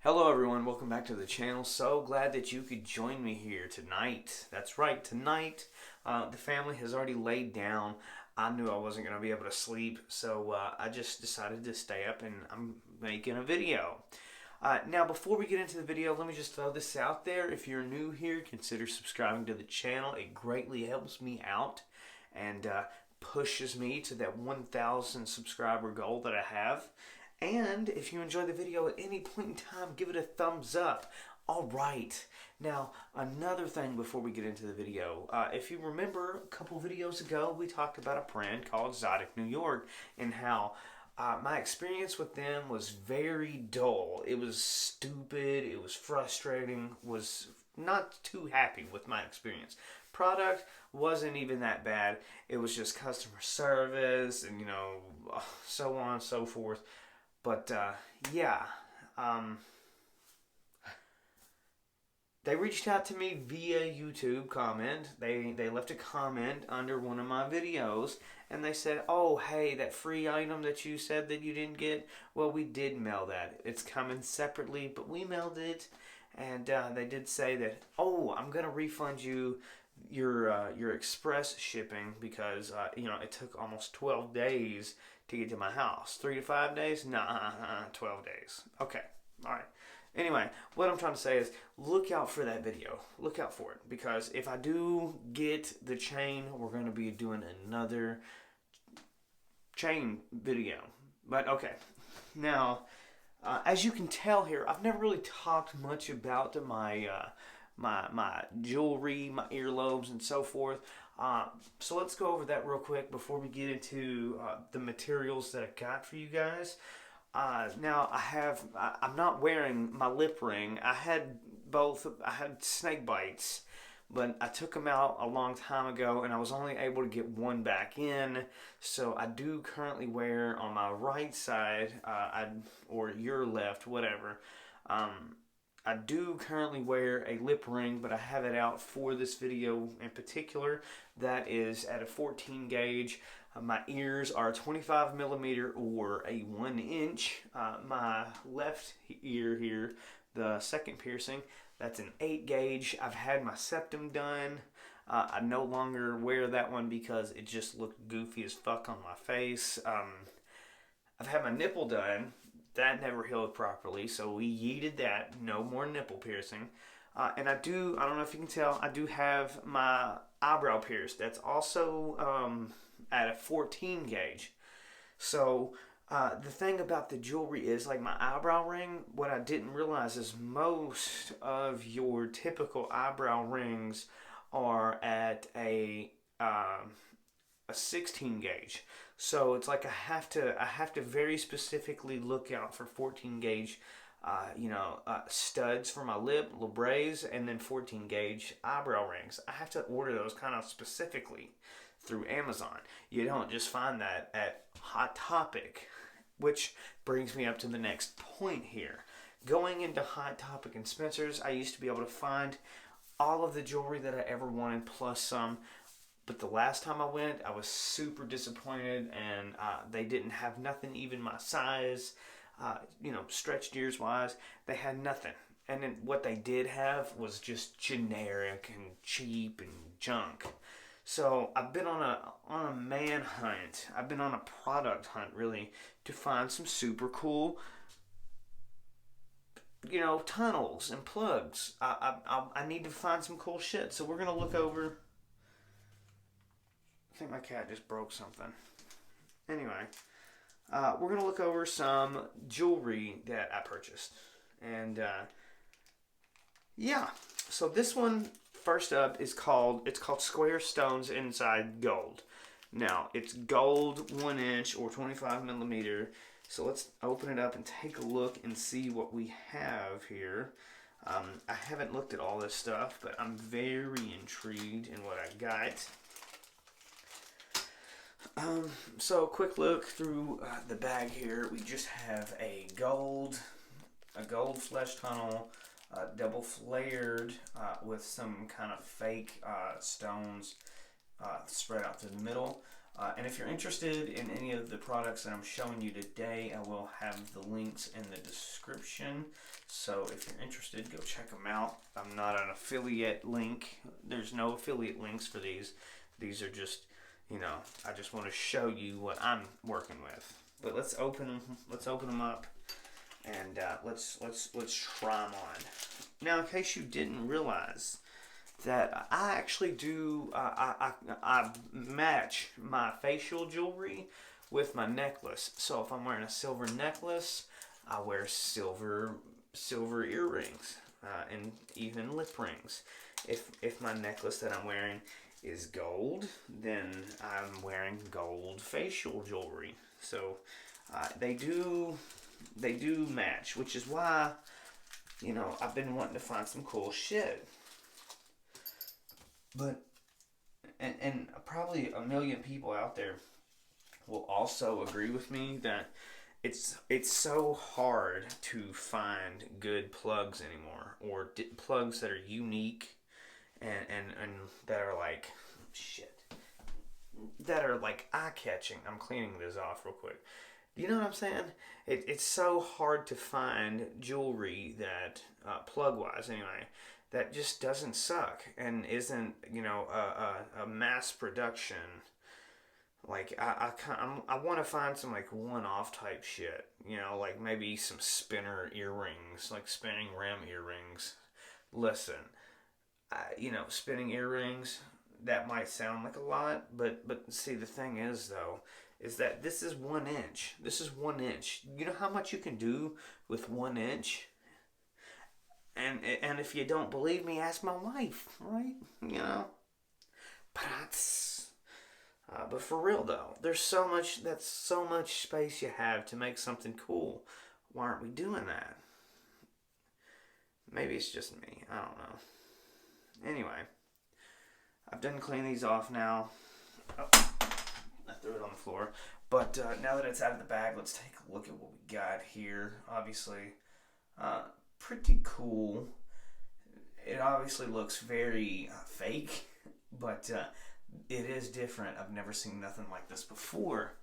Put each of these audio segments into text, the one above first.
Hello everyone, welcome back to the channel. So glad that you could join me here tonight. That's right, tonight the family has already laid down. I knew I wasn't going to be able to sleep, so I just decided to stay up and I'm making a video. Now before we get into the video, let me just throw this out there. If you're new here, consider subscribing to the channel. It greatly helps me out and pushes me to that 1,000 subscriber goal that I have. And if you enjoy the video at any point in time, give it a thumbs up. Alright, now another thing before we get into the video. If you remember a couple videos ago, we talked about a brand called Zodic New York and how my experience with them was very dull. It was stupid, it was frustrating, was not too happy with my experience. Product wasn't even that bad. It was just customer service and, so on and so forth. But yeah, they reached out to me via YouTube comment. They left a comment under one of my videos, and they said, "Oh, hey, that free item that you said that you didn't get, well, we did mail that. It's coming separately, but we mailed it." And they did say that, "Oh, I'm gonna refund you your express shipping because it took almost 12 days to get to my house. 3 to 5 days? Nah, 12 days. Okay, all right. Anyway, what I'm trying to say is look out for that video. Look out for it because if I do get the chain, we're going to be doing another chain video. But okay, now as you can tell here, I've never really talked much about my jewelry, my earlobes, and so forth. So let's go over that real quick before we get into the materials that I got for you guys. Now I'm not wearing my lip ring. I had snake bites, but I took them out a long time ago and I was only able to get one back in. So I do currently wear on my right side, or your left, whatever. I do currently wear a lip ring, but I have it out for this video in particular. That is at a 14 gauge. My ears are 25 millimeter or a 1 inch. My left ear here, the second piercing, that's an 8 gauge. I've had my septum done. I no longer wear that one because it just looked goofy as fuck on my face. I've had my nipple done. That never healed properly, so we yeeted that. No more nipple piercing. And I don't know if you can tell, I do have my eyebrow pierced. That's also at a 14 gauge. So the thing about the jewelry is, like my eyebrow ring, what I didn't realize is most of your typical eyebrow rings are at a 16 gauge. So it's like I have to very specifically look out for 14 gauge studs for my lip, labres, and then 14 gauge eyebrow rings. I have to order those kind of specifically through Amazon. You don't just find that at Hot Topic, which brings me up to the next point here. Going into Hot Topic and Spencer's, I used to be able to find all of the jewelry that I ever wanted plus some. But the last time I went, I was super disappointed, and they didn't have nothing even my size, stretched ears wise. They had nothing. And then what they did have was just generic and cheap and junk. So I've been on a man hunt. I've been on a product hunt, really, to find some super cool, tunnels and plugs. I need to find some cool shit. So we're gonna look over. I think my cat just broke something. Anyway, we're going to look over some jewelry that I purchased. And, yeah. So this one, first up, it's called Square Stones Inside Gold. Now, it's gold 1 inch or 25 millimeter. So let's open it up and take a look and see what we have here. I haven't looked at all this stuff, but I'm very intrigued in what I got. So a quick look through the bag here. We just have a gold flesh tunnel, double flared with some kind of fake stones spread out through the middle. And if you're interested in any of the products that I'm showing you today, I will have the links in the description. So if you're interested, go check them out. I'm not an affiliate link. There's no affiliate links for these. These are just, I just want to show you what I'm working with. But let's open them. Let's open them up, and let's try them on. Now, in case you didn't realize, that I actually do, I match my facial jewelry with my necklace. So if I'm wearing a silver necklace, I wear silver earrings, and even lip rings. If my necklace that I'm wearing is gold, then I'm wearing gold facial jewelry. So they do match, which is why, I've been wanting to find some cool shit. But, and probably a million people out there will also agree with me that it's so hard to find good plugs anymore, or plugs that are unique and that are like, that are like eye-catching. I'm cleaning this off real quick. You know what I'm saying? It's so hard to find jewelry that, plug-wise anyway, that just doesn't suck and isn't, a mass production. Like, I want to find some, like, one-off type shit. Like maybe some spinner earrings, like spinning rim earrings. Listen, spinning earrings, that might sound like a lot, but see, the thing is, though, is that this is 1 inch. This is 1 inch. You know how much you can do with 1 inch? And if you don't believe me, ask my wife, right? But for real though, that's so much space you have to make something cool. Why aren't we doing that? Maybe it's just me. I don't know. Anyway, I've done cleaning these off now. Oh, I threw it on the floor. But now that it's out of the bag, let's take a look at what we got here. Obviously, pretty cool. It obviously looks very fake, but it is different. I've never seen nothing like this before.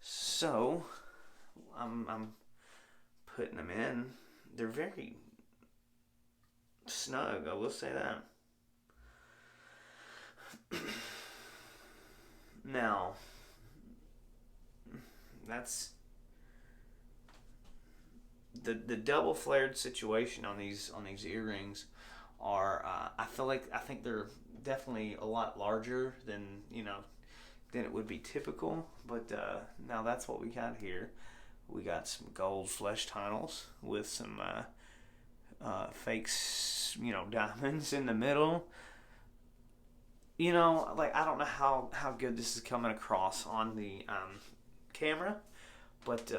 So, I'm putting them in. They're very snug, I will say that. Now, that's the double flared situation on these earrings are, I think they're definitely a lot larger than than it would be typical, but now that's what we got here. We got some gold flesh tunnels with some fake diamonds in the middle. Like, I don't know how good this is coming across on the camera, but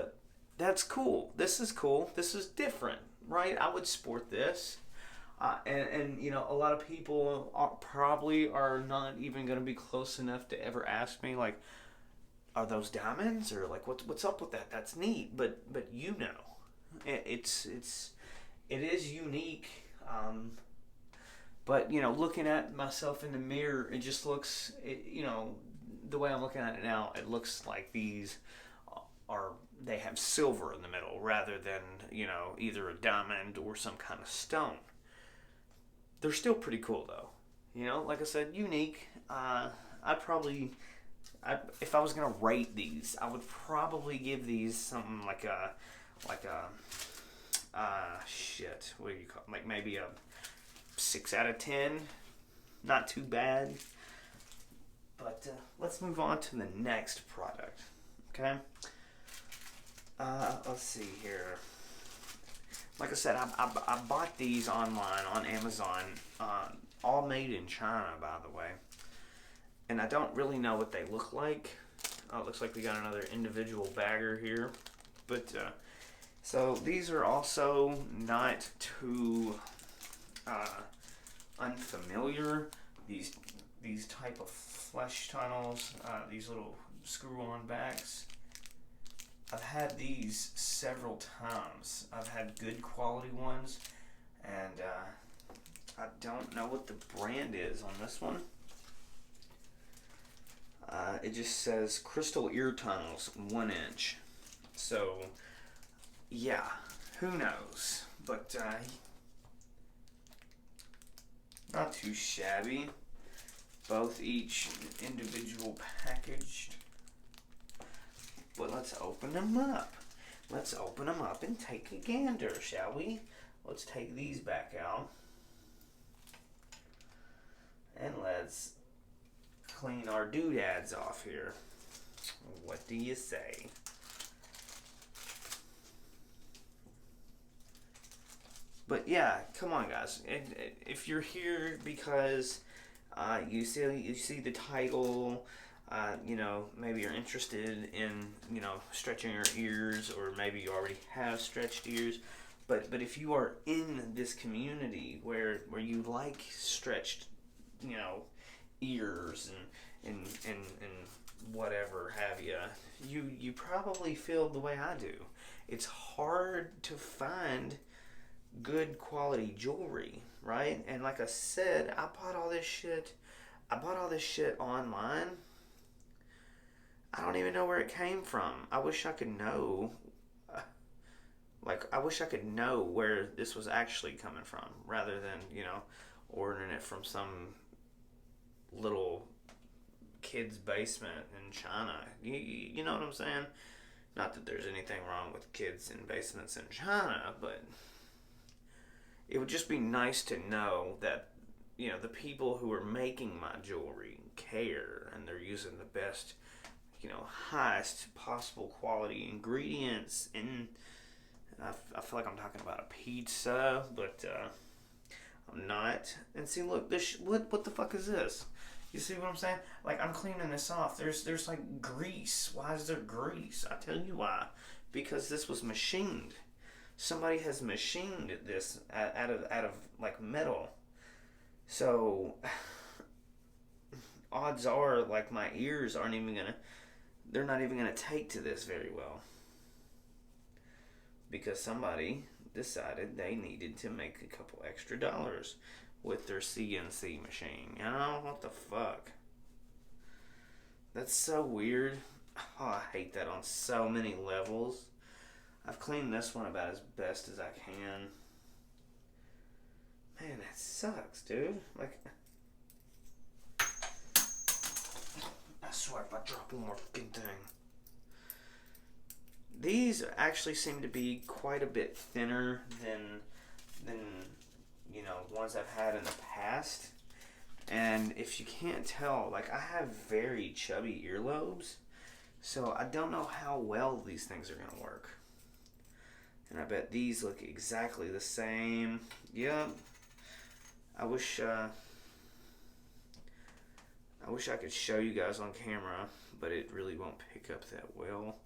that's cool. This is cool. This is different, right? I would sport this. And a lot of people probably are not even going to be close enough to ever ask me, like, are those diamonds, or like what's up with that? That's neat, but it is unique. But looking at myself in the mirror, it just looks, the way I'm looking at it now, it looks like these they have silver in the middle rather than either a diamond or some kind of stone. They're still pretty cool though. Like I said, unique. If I was gonna rate these, I would probably give these something like a what do you call it? Like maybe a 6 out of 10. Not too bad. But let's move on to the next product. Okay. Let's see here. Like I said, I bought these online on Amazon, all made in China, by the way. And I don't really know what they look like. It looks like we got another individual bagger here. But, so these are also not too unfamiliar. These type of flesh tunnels, these little screw-on bags. I've had these several times. I've had good quality ones, and I don't know what the brand is on this one. It just says crystal ear tunnels, 1 inch. So, yeah, who knows? But not too shabby. Both each individual packaged. But let's open them up. Let's open them up and take a gander, shall we? Let's take these back out. And let's clean our doodads off here. What do you say? But yeah, come on, guys. If you're here because you see the title, maybe you're interested in stretching your ears, or maybe you already have stretched ears. But if you are in this community where you like stretched, ears and whatever have you probably feel the way I do. It's hard to find good quality jewelry, right? And like I said, I bought all this shit online. I don't even know where it came from. I wish I could know. I wish I could know where this was actually coming from, rather than ordering it from some little kid's basement in China. You know what I'm saying? Not that there's anything wrong with kids in basements in China, but it would just be nice to know that the people who are making my jewelry care, and they're using the best, highest possible quality ingredients. And I feel like I'm talking about a pizza, but I'm not. And see, look, what the fuck is this? You see what I'm saying? Like, I'm cleaning this off. There's like grease. Why is there grease? I tell you why. Because this was machined. Somebody has machined this out of like metal. So odds are, like, my ears they're not even gonna take to this very well. Because somebody decided they needed to make a couple extra dollars with their CNC machine. What the fuck? That's so weird. Oh, I hate that on so many levels. I've cleaned this one about as best as I can. Man, that sucks, dude. Like, I swear if I drop one more fucking thing. These actually seem to be quite a bit thinner than ones I've had in the past. And if you can't tell, like, I have very chubby earlobes, so I don't know how well these things are gonna work. And I bet these look exactly the same. Yep. I wish I could show you guys on camera, but it really won't pick up that well.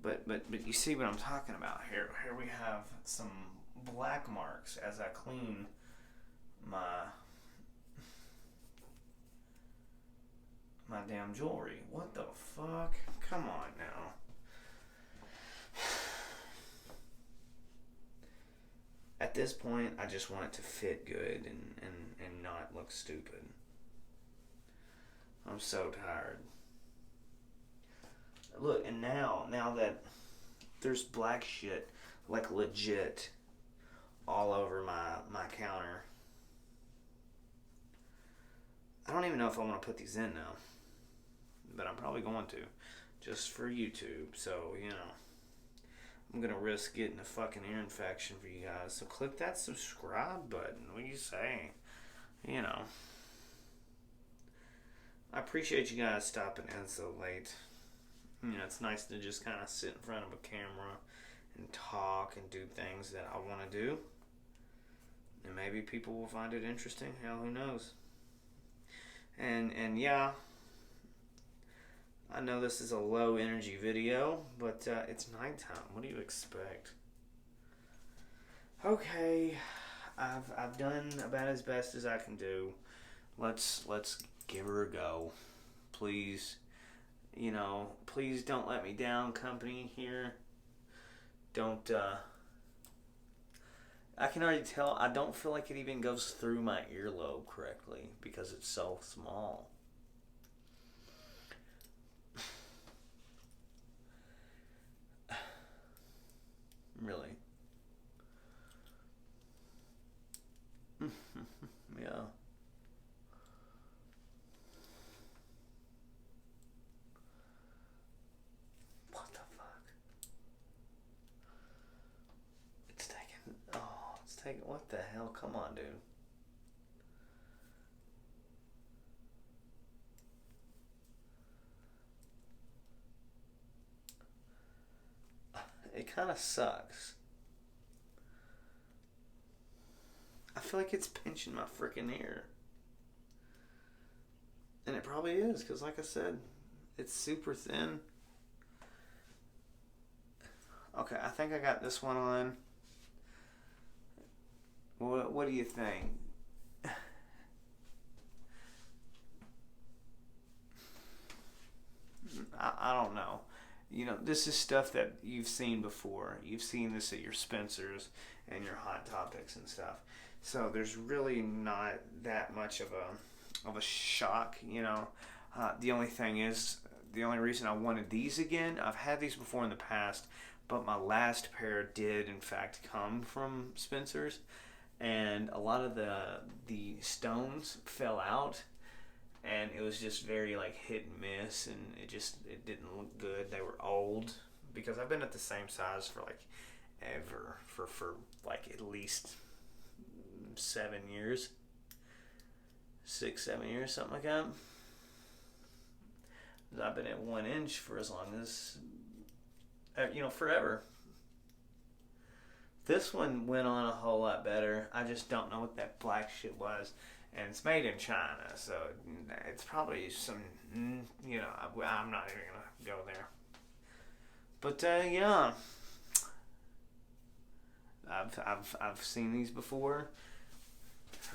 But you see what I'm talking about here. Here we have some black marks as I clean my damn jewelry. What the fuck? Come on now. At this point, I just want it to fit good and not look stupid. I'm so tired. Look, and now that there's black shit, like, legit all over my counter, I don't even know if I want to put these in now. But I'm probably going to, just for YouTube. So, I'm going to risk getting a fucking ear infection for you guys. So click that subscribe button. What do you say? I appreciate you guys stopping in so late. It's nice to just kind of sit in front of a camera and talk and do things that I want to do. And maybe people will find it interesting. Hell, who knows? And yeah, I know this is a low energy video, but it's nighttime. What do you expect? Okay, I've done about as best as I can do. Let's give her a go, please. Please don't let me down, company here. Don't. I can already tell. I don't feel like it even goes through my earlobe correctly because it's so small. Really. Yeah. What the fuck? It's taking. Oh, it's taking. What the hell? Come on, dude. It kind of sucks. I feel like it's pinching my freaking ear. And it probably is, because like I said, it's super thin. Okay, I think I got this one on. What do you think? I don't know. You know, this is stuff that you've seen before. You've seen this at your Spencer's and your Hot Topics and stuff. So there's really not that much of a shock. You know, the only thing is, the only reason I wanted these again, I've had these before in the past, but my last pair did in fact come from Spencer's, and a lot of the stones fell out, and it was just very like hit and miss, and it didn't look good. They were old, because I've been at the same size for like ever, for like at least 7 years, 6 7 years, something like that. I've been at 1 inch for as long as forever. This one went on a whole lot better. I just don't know what that black shit was. And it's made in China, so it's probably some, I'm not even going to go there. But, yeah. I've seen these before.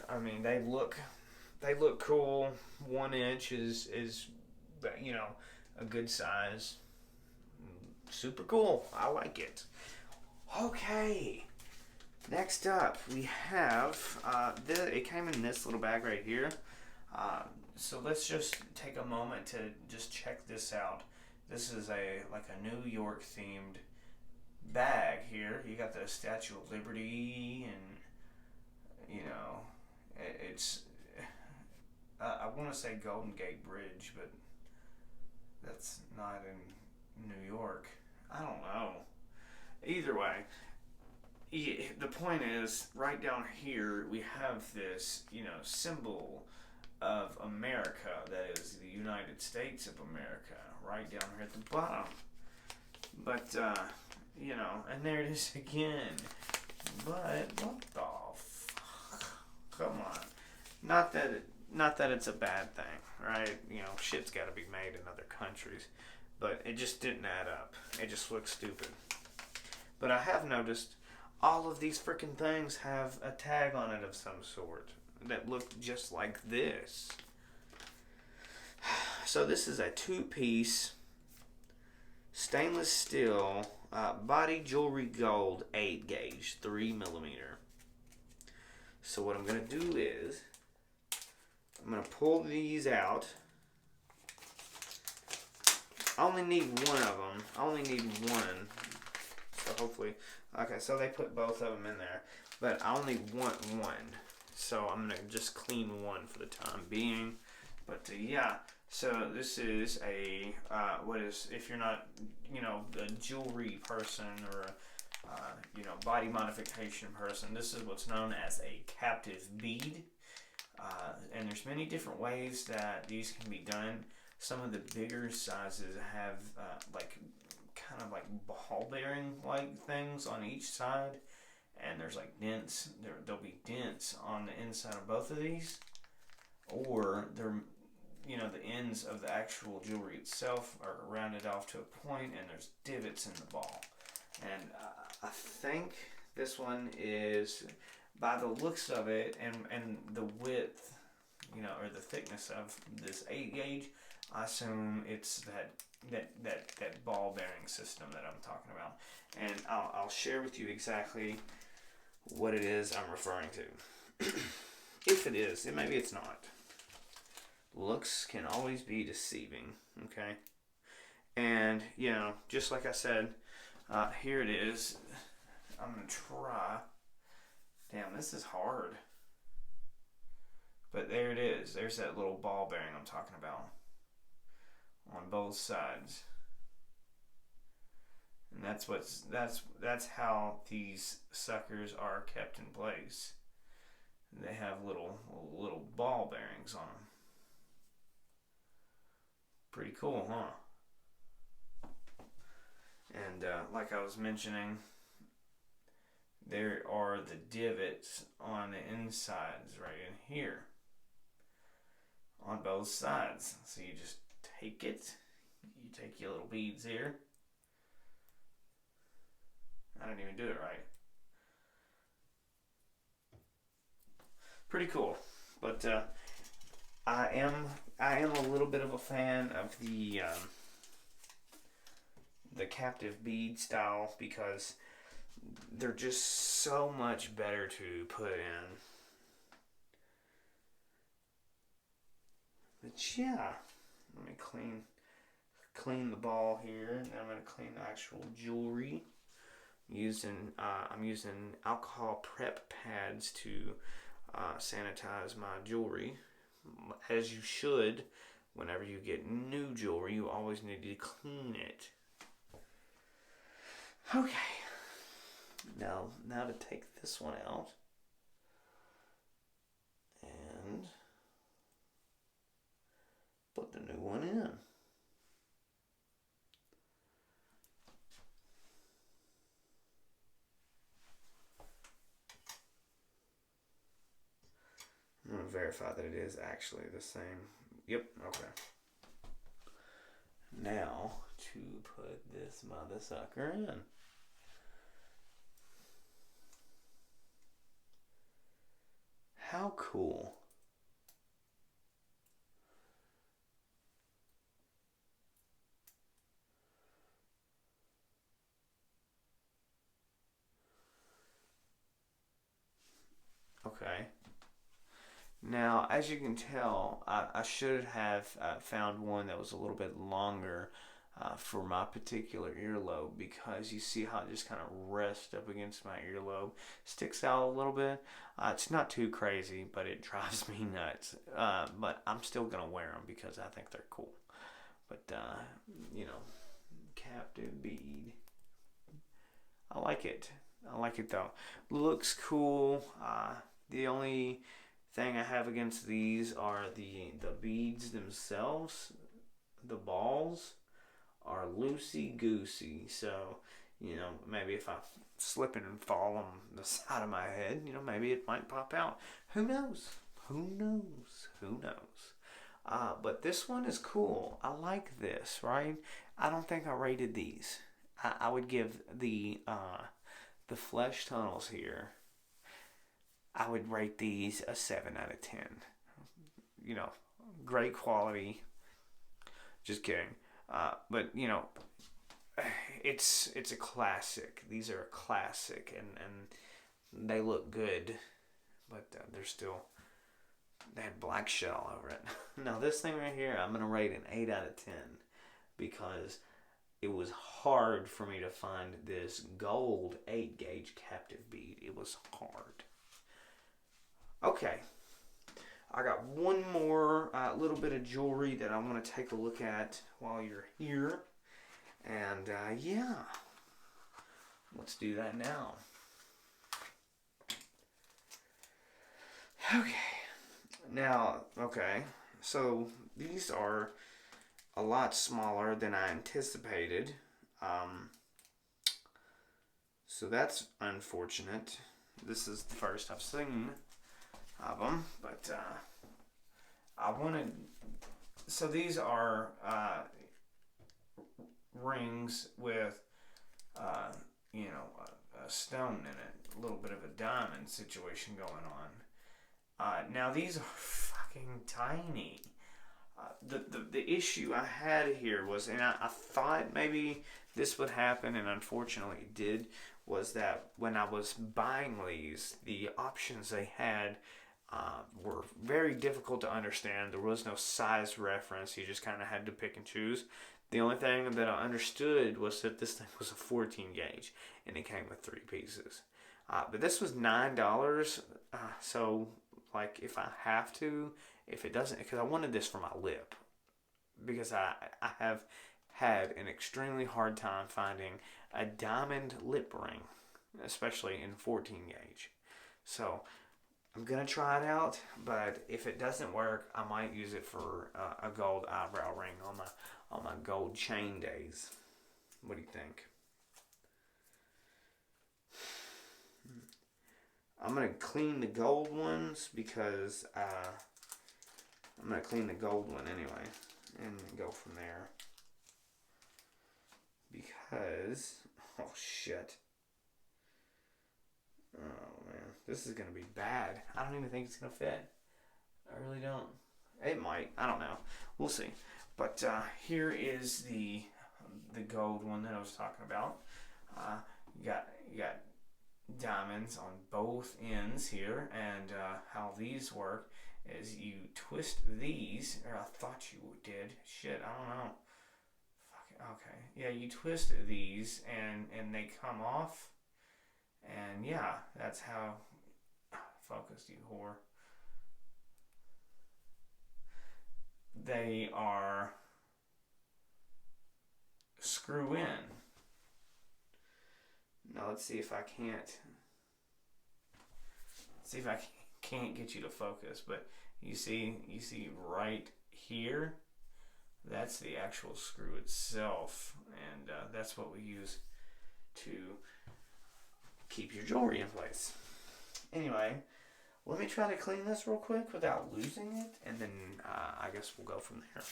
I mean, they look cool. 1 inch is a good size. Super cool. I like it. Okay. Next up, we have it came in this little bag right here. So let's just take a moment to just check this out. This is a New York themed bag here. You got the Statue of Liberty, and it's I want to say Golden Gate Bridge, but that's not in New York. I don't know. Either way, the point is, right down here we have this, symbol of America, that is the United States of America, right down here at the bottom. But, and there it is again. But, what the fuck? Come on. Not that it's a bad thing, right? Shit's gotta be made in other countries. But it just didn't add up. It just looked stupid. But I have noticed all of these freaking things have a tag on it of some sort that look just like this. So this is a 2-piece stainless steel body jewelry gold 8 gauge 3mm. So what I'm going to do is I'm going to pull these out. I only need one of them. I only need one. So hopefully, okay, so they put both of them in there, but I only want one. So I'm going to just clean one for the time being. But yeah, so this is a, if you're not, a jewelry person or, body modification person, this is what's known as a captive bead. And there's many different ways that these can be done. Some of the bigger sizes have kind of like ball bearing like things on each side, and there's like dents. There'll be dents on the inside of both of these, or they're the ends of the actual jewelry itself are rounded off to a point, and there's divots in the ball. And I think this one is, by the looks of it and the width, or the thickness of this 8 gauge, I assume it's that ball bearing system that I'm talking about. And I'll share with you exactly what it is I'm referring to. If it is, and maybe it's not. Looks can always be deceiving, okay? And, just like I said, here it is. I'm going to try. Damn, this is hard. But there it is. There's that little ball bearing I'm talking about on both sides. And that's how these suckers are kept in place. They have little ball bearings on them. Pretty cool, huh? And like I was mentioning, there are the divots on the insides right in here on both sides. So you just take it. You take your little beads here. I didn't even do it right. Pretty cool. But I am a little bit of a fan of the captive bead style because they're just so much better to put in. But yeah, let me clean the ball here, and I'm gonna clean the actual jewelry. I'm using alcohol prep pads to sanitize my jewelry, as you should. Whenever you get new jewelry, you always need to clean it. Okay. Now to take this one out and put the new one in. I'm going to verify that it is actually the same. Yep, okay. Now to put this mother sucker in. How cool. Okay. Now, as you can tell, I should have found one that was a little bit longer for my particular earlobe, because you see how it just kind of rests up against my earlobe, sticks out a little bit. It's not too crazy, but it drives me nuts. But I'm still going to wear them because I think they're cool. But, captive bead. I like it. I like it though. Looks cool. The only thing I have against these are the beads themselves. The balls are loosey-goosey. So, maybe if I slip and fall on the side of my head, maybe it might pop out. Who knows? Who knows? Who knows? But this one is cool. I like this, right? I don't think I rated these. I would give the flesh tunnels here, I would rate these a 7 out of 10. Great quality. Just kidding. But it's a classic. These are a classic, and they look good, but they had black shell over it. Now this thing right here, I'm gonna rate an 8 out of 10 because it was hard for me to find this gold 8-gauge captive bead. It was hard. Okay, I got one more little bit of jewelry that I want to take a look at while you're here. And yeah, let's do that now. Okay, so these are a lot smaller than I anticipated. So that's unfortunate. This is the first I've seen of them, but I wanted. So these are rings with a stone in it, a little bit of a diamond situation going on. Now these are fucking tiny. The issue I had here was, and I thought maybe this would happen, and unfortunately it did, was that when I was buying these, the options they had were very difficult to understand. There was no size reference. You just kind of had to pick and choose. The only thing that I understood was that this thing was a 14 gauge, and it came with 3 pieces. But this was $9, so like if I have to, if it doesn't, because I wanted this for my lip, because I have had an extremely hard time finding a diamond lip ring, especially in 14 gauge. So I'm gonna try it out, but if it doesn't work, I might use it for a gold eyebrow ring on my gold chain days. What do you think? I'm gonna clean the gold ones because I'm gonna clean the gold one anyway and go from there. Because oh shit. Oh man, this is gonna be bad. I don't even think it's gonna fit. I really don't. It might. I don't know. We'll see. But here is the gold one that I was talking about. You got diamonds on both ends here, and how these work is you twist these, or I thought you did. Shit, I don't know. Fuck it. Okay. Yeah, you twist these, and they come off. And yeah, that's how. Focus, you whore. They are screw in. Now let's see if I can't. See if I can't get you to focus, but you see right here. That's the actual screw itself, and that's what we use to keep your jewelry in place. Anyway, let me try to clean this real quick without losing it, and then I guess we'll go from there.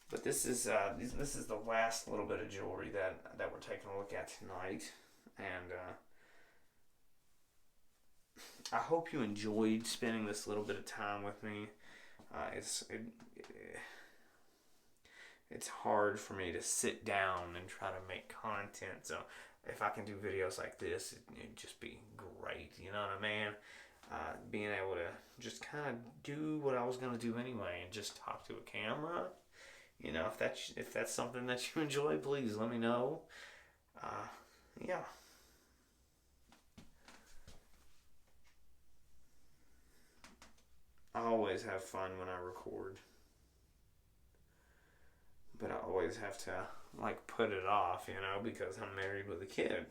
But this is the last little bit of jewelry that we're taking a look at tonight, and I hope you enjoyed spending this little bit of time with me. It's hard for me to sit down and try to make content, so if I can do videos like this, it'd just be great. You know what I mean? Being able to just kind of do what I was gonna do anyway, and just talk to a camera. You know, if that's something that you enjoy, please let me know. Yeah. I always have fun when I record, but I always have to like put it off, you know, because I'm married with a kid.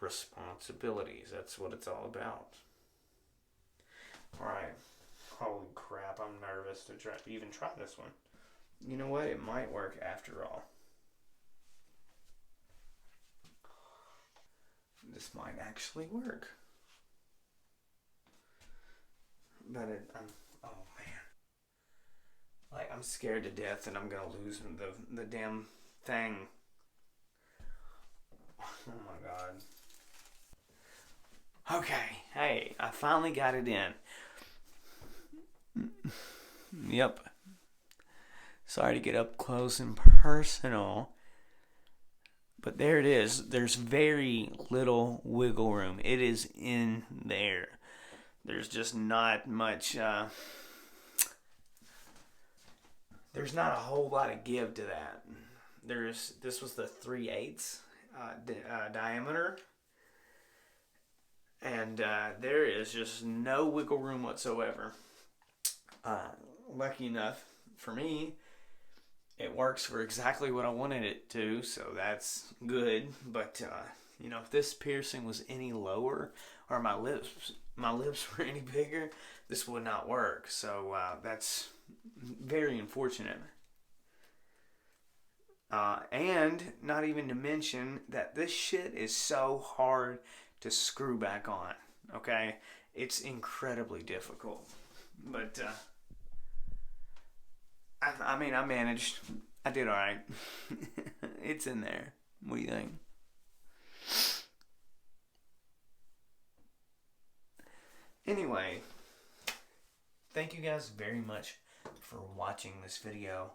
Responsibilities, that's what it's all about. Alright. Holy crap, I'm nervous to even try this one. You know what? It might work after all. This might actually work. But oh man. Like, I'm scared to death that I'm gonna lose the damn thing. Oh my god. Okay, hey, I finally got it in. Yep. Sorry to get up close and personal, but there it is. There's very little wiggle room. It is in there. There's just not much, there's not a whole lot of give to that. This was the 3/8 diameter, and there is just no wiggle room whatsoever. Lucky enough for me, it works for exactly what I wanted it to, so that's good. But you know, if this piercing was any lower, or my lips were any bigger, this would not work. So that's very unfortunate. And not even to mention that this shit is so hard to screw back on. Okay, it's incredibly difficult. But I mean, I managed. I did all right. It's in there. What do you think? Anyway, thank you guys very much for watching this video.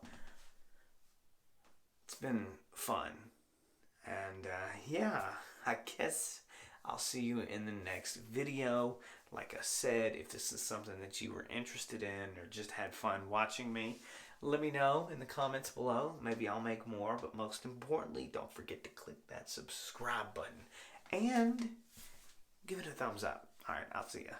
It's been fun. And yeah, I guess I'll see you in the next video. Like I said, if this is something that you were interested in or just had fun watching me, let me know in the comments below. Maybe I'll make more, but most importantly, don't forget to click that subscribe button and give it a thumbs up. Alright, I'll see ya.